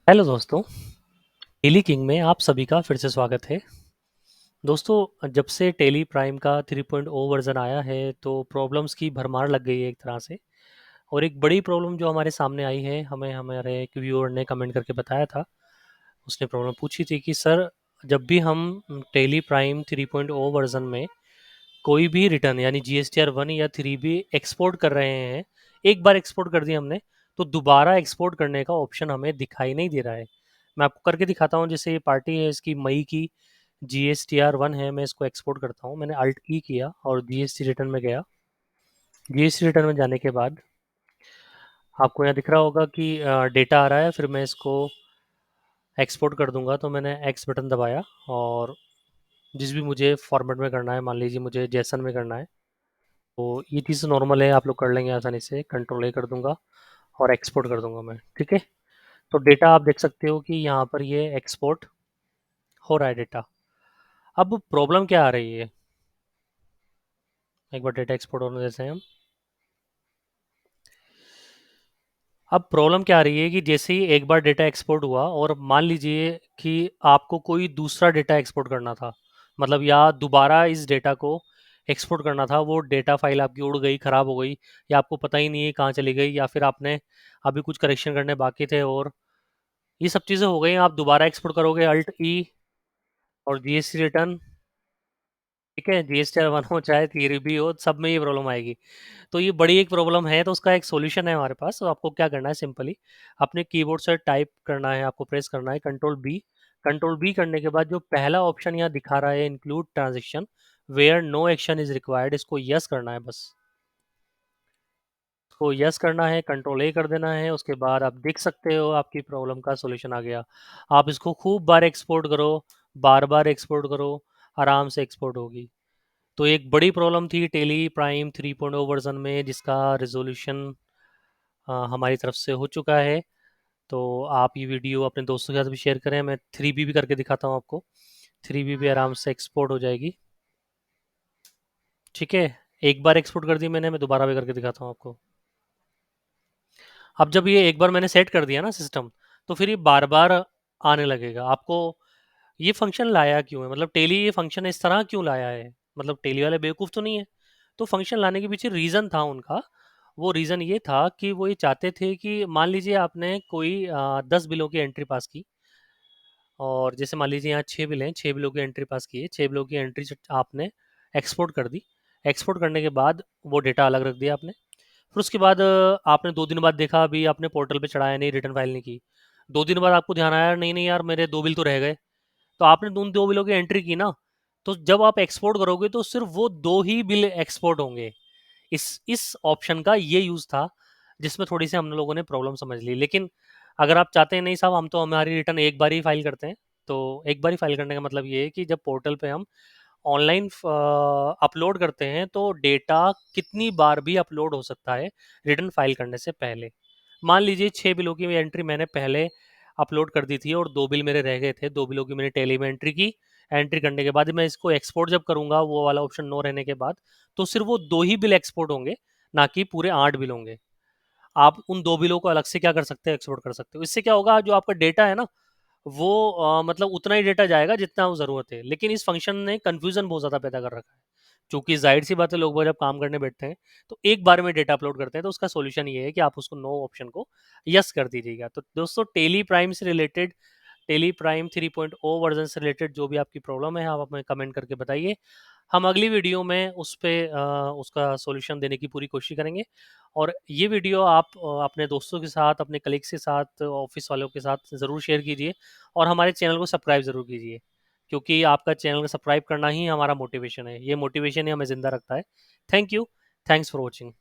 Hello दोस्तों, tele king में आप सभी का फिर से स्वागत है। दोस्तों, जब से टेली प्राइम का 3.0 वर्ज़न आया है, तो प्रॉब्लम्स की भरमार लग गई है एक तरह से। और एक बड़ी प्रॉब्लम जो हमारे सामने आई है, हमें हमारे एक व्यूअर ने कमेंट करके बताया था। उसने प्रॉब्लम पूछी थी कि सर, जब भी हम टेली प्राइम 3.0 वर्ज़न में कोई भी रिटर्न यानी जीएसटीआर 1 या 3 भी एक्सपोर्ट कर रहे हैं, एक बार एक्सपोर्ट कर दिया हमने, तो दोबारा एक्सपोर्ट करने का ऑप्शन हमें दिखाई नहीं दे रहा है। मैं आपको करके दिखाता हूँ। जैसे ये पार्टी है, इसकी मई की जीएसटीआर 1 है, मैं इसको एक्सपोर्ट करता हूँ। मैंने अल्ट ई किया और जीएसटी रिटर्न में गया। जीएसटी रिटर्न में जाने के बाद आपको यहाँ दिख रहा होगा कि डेटा आ रहा है, फिर मैं इसको एक्सपोर्ट कर दूंगा। तो मैंने एक्स बटन दबाया और जिस भी मुझे फॉर्मेट में करना है, मान लीजिए मुझे जेसन में करना है, तो ये चीज़ नॉर्मल है, आप लोग कर लेंगे आसानी से। कंट्रोल ए कर दूंगा और एक्सपोर्ट कर दूंगा मैं। ठीक है, तो डेटा आप देख सकते हो कि यहाँ पर ये एक्सपोर्ट हो रहा है डेटा। अब प्रॉब्लम क्या आ रही है, एक बार डेटा एक्सपोर्ट होने देते हैं हम। अब प्रॉब्लम क्या आ रही है कि जैसे ही एक बार डेटा एक्सपोर्ट हुआ और मान लीजिए कि आपको कोई दूसरा डेटा एक्सपोर्ट करना था, मतलब या दोबारा इस डेटा को एक्सपोर्ट करना था, वो डेटा फाइल आपकी उड़ गई, ख़राब हो गई, या आपको पता ही नहीं है कहाँ चली गई, या फिर आपने अभी कुछ करेक्शन करने बाकी थे और ये सब चीज़ें हो गई। आप दोबारा एक्सपोर्ट करोगे अल्ट ई और जीएसटी रिटर्न। ठीक है, जीएसटी वन हो चाहे थ्री भी हो, सब में ये प्रॉब्लम आएगी। तो ये बड़ी एक प्रॉब्लम है, तो उसका एक सॉल्यूशन है हमारे पास। तो आपको क्या करना है, सिंपली अपने कीबोर्ड से टाइप करना है, आपको प्रेस करना है कंट्रोल बी। कंट्रोल बी करने के बाद जो पहला ऑप्शन यहाँ दिखा रहा है, include transaction where no action is required, इसको यस करना है बस। इसको यस करना है, कंट्रोल ए कर देना है। उसके बाद आप देख सकते हो आपकी प्रॉब्लम का सॉल्यूशन आ गया। आप इसको खूब बार एक्सपोर्ट करो, बार बार एक्सपोर्ट करो, आराम से एक्सपोर्ट होगी। तो एक बड़ी प्रॉब्लम थी टेली प्राइम 3.0 वर्जन में, जिसका रिजोल्यूशन हमारी तरफ से हो चुका है। तो आप ये वीडियो अपने दोस्तों के साथ भी शेयर करें। मैं 3B भी करके दिखाता हूँ आपको। 3B भी आराम से एक्सपोर्ट हो जाएगी। ठीक है, एक बार एक्सपोर्ट कर दी मैंने, मैं दोबारा भी करके दिखाता हूँ आपको। अब जब ये एक बार मैंने सेट कर दिया ना सिस्टम, तो फिर ये बार बार आने लगेगा आपको। ये फंक्शन लाया क्यों है, मतलब टेली ये फंक्शन इस तरह क्यों लाया है, मतलब टेली वाले बेवकूफ़ तो नहीं है। तो फंक्शन लाने के पीछे रीज़न था उनका। वो रीज़न ये था कि वो ये चाहते थे कि मान लीजिए आपने कोई 10 बिलों की एंट्री पास की, और जैसे मान लीजिए यहाँ 6 बिल हैं, 6 बिलों की एंट्री पास की है, 6 बिलों की एंट्री आपने एक्सपोर्ट कर दी। एक्सपोर्ट करने के बाद वो डेटा अलग रख दिया आपने। फिर उसके बाद आपने 2 दिन बाद देखा, अभी आपने पोर्टल पे चढ़ाया नहीं, रिटर्न फाइल नहीं की। 2 दिन बाद आपको ध्यान आया, नहीं नहीं यार, मेरे 2 बिल तो रह गए। तो आपने उन 2 बिलों की एंट्री की ना, तो जब आप एक्सपोर्ट करोगे तो सिर्फ वो 2 ही बिल एक्सपोर्ट होंगे। इस ऑप्शन का ये यूज़ था, जिसमें थोड़ी-सी हम लोगों ने प्रॉब्लम समझ ली। लेकिन अगर आप चाहते हैं नहीं साहब, हम तो हमारी रिटर्न एक बार ही फाइल करते हैं, तो एक बार ही फाइल करने का मतलब ये है कि जब पोर्टल पे हम ऑनलाइन अपलोड करते हैं, तो डेटा कितनी बार भी अपलोड हो सकता है रिटर्न फाइल करने से पहले। मान लीजिए 6 बिलों की एंट्री मैंने पहले अपलोड कर दी थी और 2 बिल मेरे रह गए थे, 2 बिलों की मैंने टैली में एंट्री की। एंट्री करने के बाद मैं इसको एक्सपोर्ट जब करूँगा, वो वाला ऑप्शन नो रहने के बाद, तो सिर्फ वो 2 ही बिल एक्सपोर्ट होंगे, ना कि पूरे 8 बिल होंगे। आप उन 2 बिलों को अलग से क्या कर सकते हैं, एक्सपोर्ट कर सकते हो। इससे क्या होगा, जो आपका डेटा है ना, वो मतलब उतना ही डेटा जाएगा जितना वो ज़रूरत है। लेकिन इस फंक्शन ने कन्फ्यूज़न बहुत ज़्यादा पैदा कर रखा है। चूँकि ज़ाहिर-सी बात है, लोग वो जब काम करने बैठते हैं, तो एक बार में डेटा अपलोड करते हैं, तो उसका सॉल्यूशन ये है कि आप उसको नो ऑप्शन को यस कर दीजिएगा। तो दोस्तों, टेली प्राइम से रिलेटेड, टेली प्राइम 3.0 वर्ज़न से रिलेटेड जो भी आपकी प्रॉब्लम है, आप हमें कमेंट करके बताइए। हम अगली वीडियो में उस पे उसका सॉल्यूशन देने की पूरी कोशिश करेंगे। और ये वीडियो आप अपने दोस्तों के साथ, अपने कलीग्स के साथ, ऑफ़िस वालों के साथ ज़रूर शेयर कीजिए, और हमारे चैनल को सब्सक्राइब ज़रूर कीजिए, क्योंकि आपका चैनल को सब्सक्राइब करना ही हमारा मोटिवेशन है। ये मोटिवेशन ही हमें ज़िंदा रखता है। Thank you. Thanks for watching.